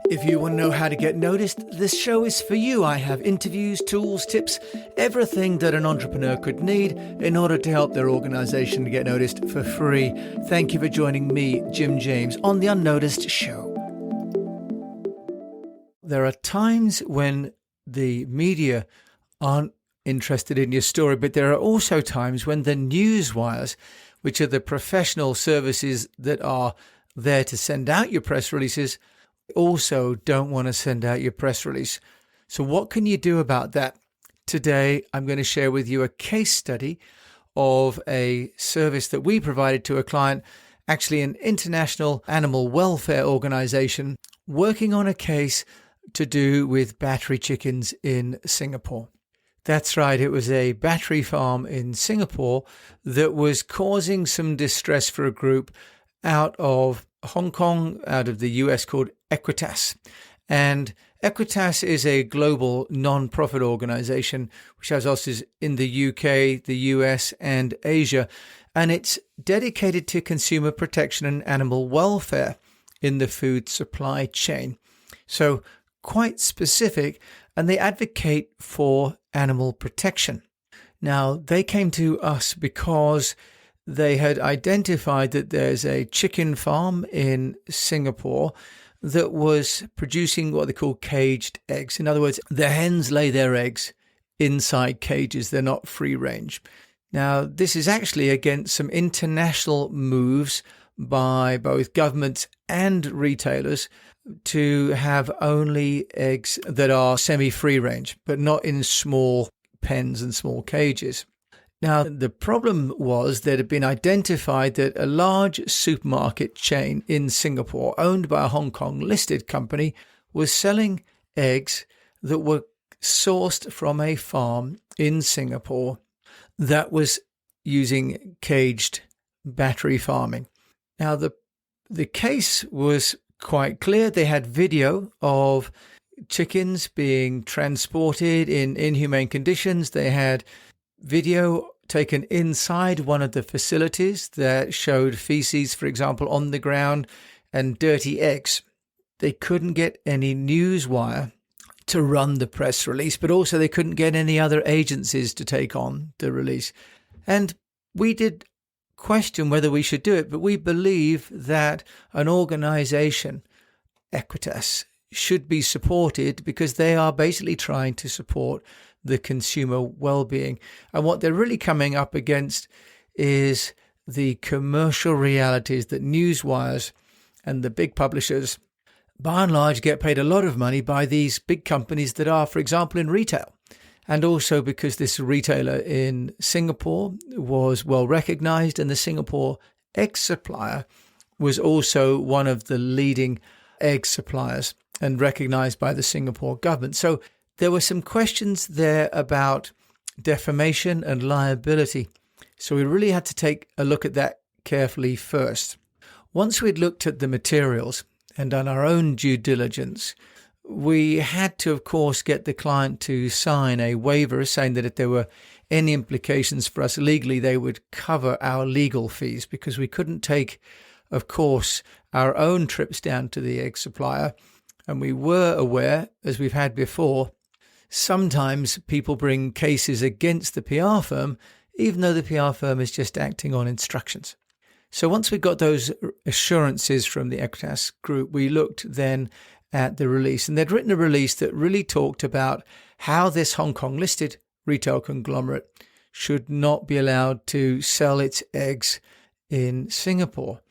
If you want to know how to get noticed, this show is for you. I have interviews, tools, tips, everything that an entrepreneur could need in order to help their organization to get noticed for free. Thank you for joining me, Jim James, on the UnNoticed show. There are times when the media aren't interested in your story, but there are also times when the news wires, which are the professional services that are there to send out your press releases, also don't want to send out your press release. So what can you do about that? Today, I'm going to share with you a case study of a service that we provided to a client, actually an international animal welfare organization, working on a case to do with battery chickens in Singapore. That's right, it was a battery farm in Singapore that was causing some distress for a group out of Hong Kong, out of the US, called Equitas. And Equitas is a global non-profit organization which has offices in the UK, the US, and Asia. And it's dedicated to consumer protection and animal welfare in the food supply chain. So quite specific, and they advocate for animal protection. Now, they came to us because they had identified that there's a chicken farm in Singapore that was producing what they call caged eggs. In other words, the hens lay their eggs inside cages. They're not free range. Now, this is actually against some international moves by both governments and retailers to have only eggs that are semi-free range, but not in small pens and small cages. Now, the problem was that it had been identified that a large supermarket chain in Singapore, owned by a Hong Kong listed company, was selling eggs that were sourced from a farm in Singapore that was using caged battery farming. Now, the case was quite clear. They had video of chickens being transported in inhumane conditions. They had video taken inside one of the facilities that showed feces, for example, on the ground and dirty eggs. They couldn't get any news wire to run the press release, but also they couldn't get any other agencies to take on the release. And we did question whether we should do it, but we believe that an organization, Equitas, should be supported because they are basically trying to support the consumer well-being. And what they're really coming up against is the commercial realities that news wires and the big publishers, by and large, get paid a lot of money by these big companies that are, for example, in retail. And also because this retailer in Singapore was well recognized, and the Singapore egg supplier was also one of the leading egg suppliers and recognized by the Singapore government. So there were some questions there about defamation and liability. So we really had to take a look at that carefully first. Once we'd looked at the materials and done our own due diligence, we had to, of course, get the client to sign a waiver saying that if there were any implications for us legally, they would cover our legal fees, because we couldn't take, of course, our own trips down to the egg supplier. And we were aware, as we've had before, sometimes people bring cases against the PR firm, even though the PR firm is just acting on instructions. So once we got those assurances from the Equitas group, we looked then at the release. And they'd written a release that really talked about how this Hong Kong listed retail conglomerate should not be allowed to sell its eggs in Singapore.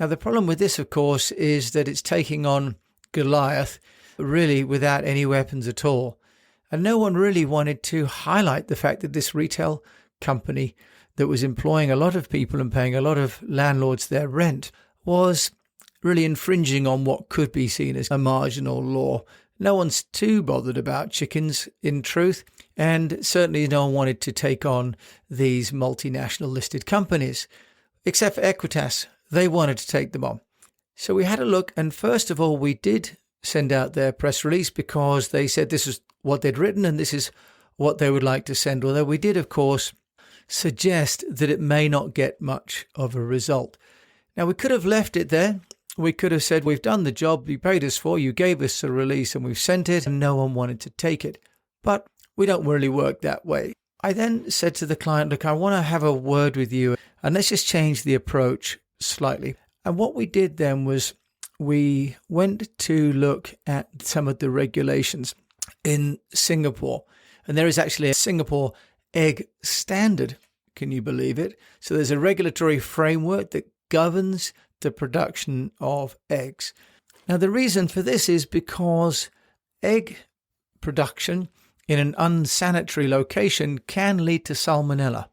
Now, the problem with this, of course, is that it's taking on Goliath really without any weapons at all. And no one really wanted to highlight the fact that this retail company that was employing a lot of people and paying a lot of landlords their rent was really infringing on what could be seen as a marginal law. No one's too bothered about chickens, in truth, and certainly no one wanted to take on these multinational listed companies, except for Equitas. They wanted to take them on. So we had a look, and first of all, we did send out their press release because they said this is what they'd written and this is what they would like to send, although we did, of course, suggest that it may not get much of a result. Now, we could have left it there, we could have said, we've done the job you paid us for, you gave us a release and we've sent it, and no one wanted to take it. But we don't really work that way. I then said to the client, look, I want to have a word with you, and let's just change the approach slightly. And what we did then was we went to look at some of the regulations in Singapore. And there is actually a Singapore egg standard. Can you believe it? So there's a regulatory framework that governs the production of eggs. Now, the reason for this is because egg production in an unsanitary location can lead to salmonella.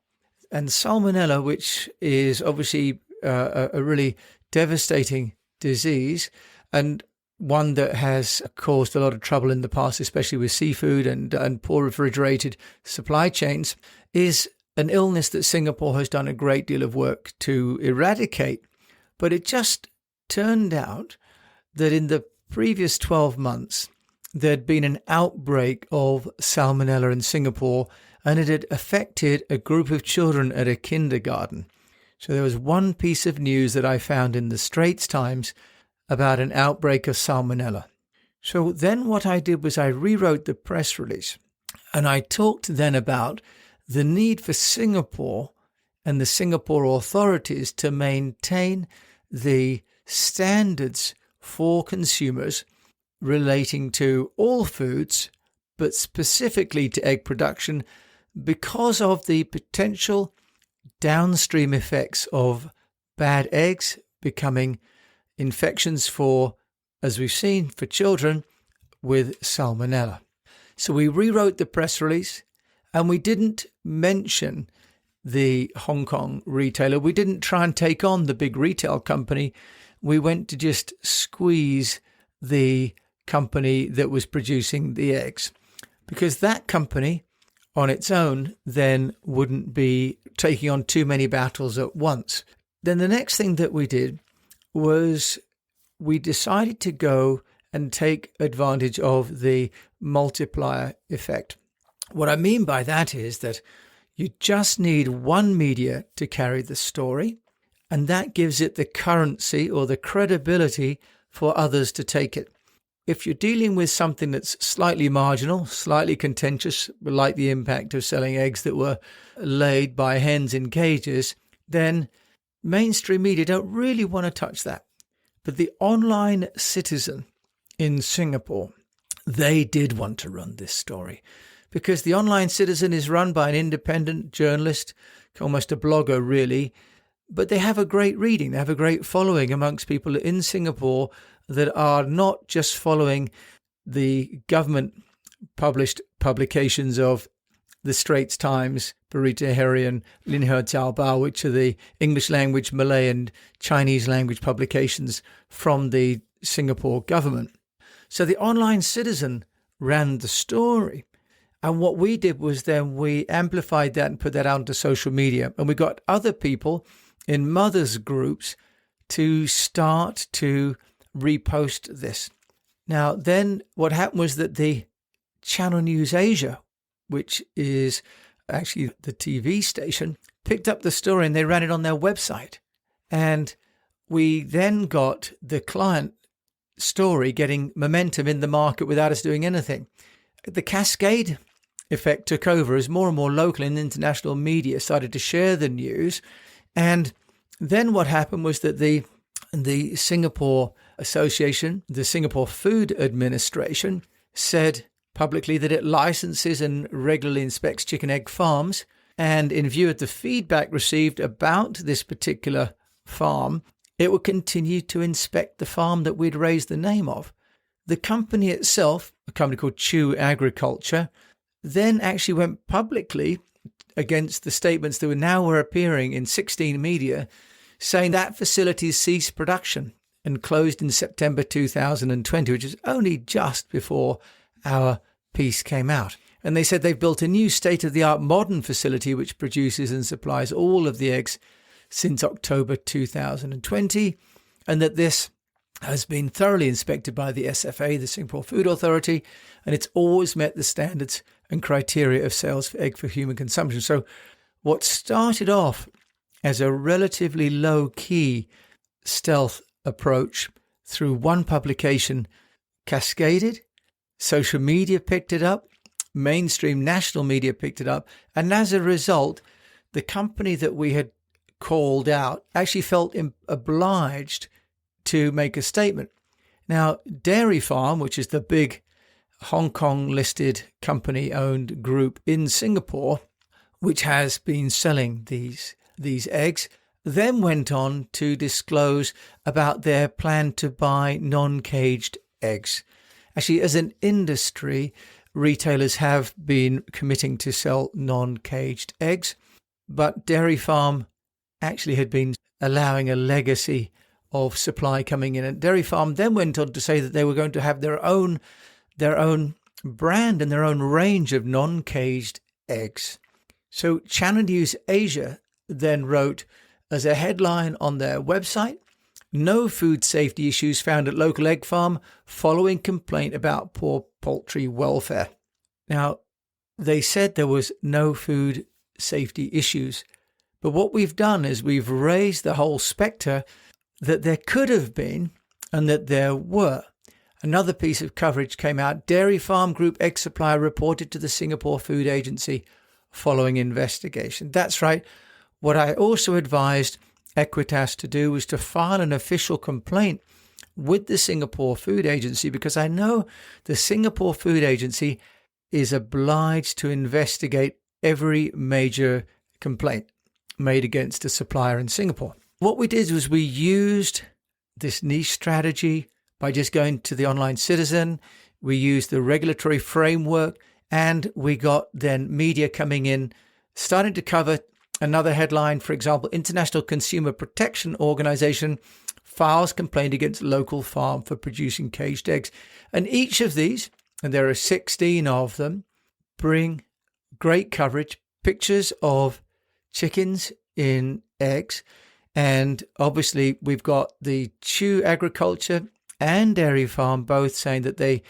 And salmonella, which is obviously a really devastating disease and one that has caused a lot of trouble in the past, especially with seafood and poor refrigerated supply chains, is an illness that Singapore has done a great deal of work to eradicate. But it just turned out that in the previous 12 months, there'd been an outbreak of salmonella in Singapore, and it had affected a group of children at a kindergarten. So there was one piece of news that I found in the Straits Times about an outbreak of salmonella. So then what I did was I rewrote the press release, and I talked then about the need for Singapore and the Singapore authorities to maintain the standards for consumers relating to all foods, but specifically to egg production, because of the potential downstream effects of bad eggs becoming infections for, as we've seen, for children with salmonella. So we rewrote the press release, and we didn't mention the Hong Kong retailer. We didn't try and take on the big retail company. We went to just squeeze the company that was producing the eggs, because that company on its own then wouldn't be taking on too many battles at once. Then the next thing that we did was we decided to go and take advantage of the multiplier effect. What I mean by that is that you just need one media to carry the story, and that gives it the currency or the credibility for others to take it. If you're dealing with something that's slightly marginal, slightly contentious, like the impact of selling eggs that were laid by hens in cages, then mainstream media don't really want to touch that. But the online citizen in Singapore, they did want to run this story, because the online citizen is run by an independent journalist, almost a blogger really, but they have a great reading, they have a great following amongst people in Singapore that are not just following the government-published publications of the Straits Times, Berita Harian, Linhe Jiao Bao, which are the English language, Malay and Chinese language publications from the Singapore government. So the online citizen ran the story. And what we did was then we amplified that and put that out onto social media. And we got other people in mothers' groups to start to repost this. Now, then what happened was that the Channel News Asia, which is actually the TV station, picked up the story and they ran it on their website. And we then got the client story getting momentum in the market without us doing anything. The cascade effect took over as more and more local and international media started to share the news. And then what happened was that the Singapore Association, the Singapore Food Administration, said publicly that it licenses and regularly inspects chicken egg farms. And in view of the feedback received about this particular farm, it would continue to inspect the farm that we'd raised the name of. The company itself, a company called Chew Agriculture, then actually went publicly against the statements that were appearing in 16 media, saying that facility ceased production and closed in September 2020, which is only just before our piece came out. And they said they've built a new state-of-the-art modern facility which produces and supplies all of the eggs since October 2020, and that this has been thoroughly inspected by the SFA, the Singapore Food Authority, and it's always met the standards and criteria of sales for egg for human consumption. So what started off as a relatively low-key stealth approach through one publication cascaded. Social media picked it up. Mainstream national media picked it up. And as a result, the company that we had called out actually felt obliged to make a statement. Now, Dairy Farm, which is the big Hong Kong listed company owned group in Singapore, which has been selling these eggs, then went on to disclose about their plan to buy non-caged eggs. Actually, as an industry, retailers have been committing to sell non-caged eggs, but Dairy Farm actually had been allowing a legacy of supply coming in. And Dairy Farm then went on to say that they were going to have their own brand and their own range of non-caged eggs. So Channel News Asia then wrote as a headline on their website, "No food safety issues found at local egg farm following complaint about poor poultry welfare." Now, they said there was no food safety issues, but what we've done is we've raised the whole spectre that there could have been and that there were. Another piece of coverage came out. Dairy Farm Group egg supplier reported to the Singapore Food Agency following investigation. That's right. What I also advised Equitas to do was to file an official complaint with the Singapore Food Agency, because I know the Singapore Food Agency is obliged to investigate every major complaint made against a supplier in Singapore. What we did was we used this niche strategy by just going to the Online Citizen. We used the regulatory framework, and we got then media coming in, starting to cover another headline. For example, International Consumer Protection Organization files complaint against local farm for producing caged eggs. And each of these, and there are 16 of them, bring great coverage, pictures of chickens in eggs. And obviously we've got the Chew Agriculture and Dairy Farm both saying that they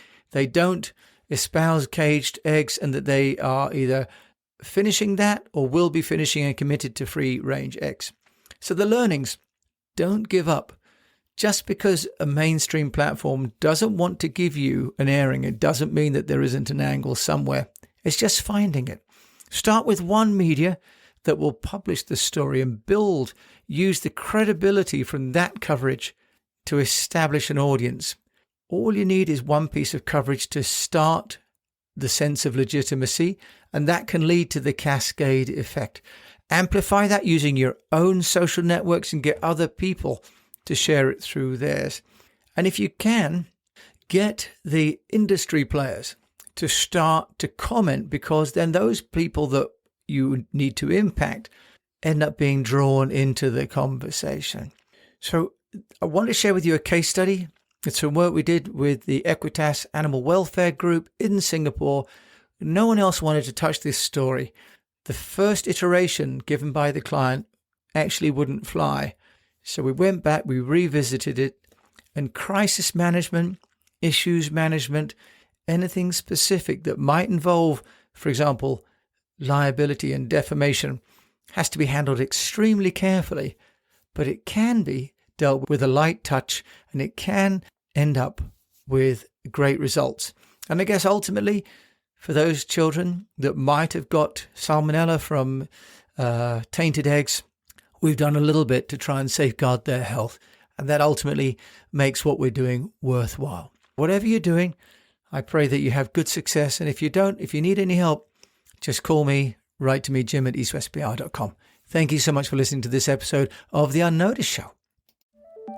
don't espouse caged eggs and that they are either finishing that or will be finishing and committed to free range eggs. So the learnings: don't give up. Just because a mainstream platform doesn't want to give you an airing, it doesn't mean that there isn't an angle somewhere. It's just finding it. Start with one media that will publish the story and use the credibility from that coverage to establish an audience. All you need is one piece of coverage to start the sense of legitimacy, and that can lead to the cascade effect. Amplify that using your own social networks and get other people to share it through theirs. And if you can, get the industry players to start to comment, because then those people that you need to impact end up being drawn into the conversation. So I want to share with you a case study. It's some work we did with the Equitas Animal Welfare Group in Singapore. No one else wanted to touch this story. The first iteration given by the client actually wouldn't fly. So we went back, we revisited it, and crisis management, issues management, anything specific that might involve, for example, liability and defamation, has to be handled extremely carefully, but it can be dealt with a light touch, and it can end up with great results. And I guess ultimately, for those children that might have got salmonella from tainted eggs, we've done a little bit to try and safeguard their health, and that ultimately makes what we're doing worthwhile. Whatever you're doing, I pray that you have good success, and if you need any help, just call me, write to me, jim@eastwestpr.com. Thank you so much for listening to this episode of The UnNoticed Show.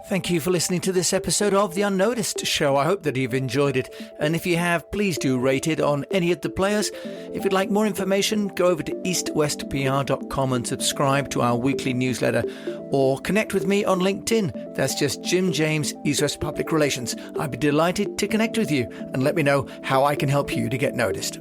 Thank you for listening to this episode of The UnNoticed Show. I hope that you've enjoyed it. And if you have, please do rate it on any of the players. If you'd like more information, go over to eastwestpr.com and subscribe to our weekly newsletter, or connect with me on LinkedIn. That's just Jim James, East West Public Relations. I'd be delighted to connect with you and let me know how I can help you to get noticed.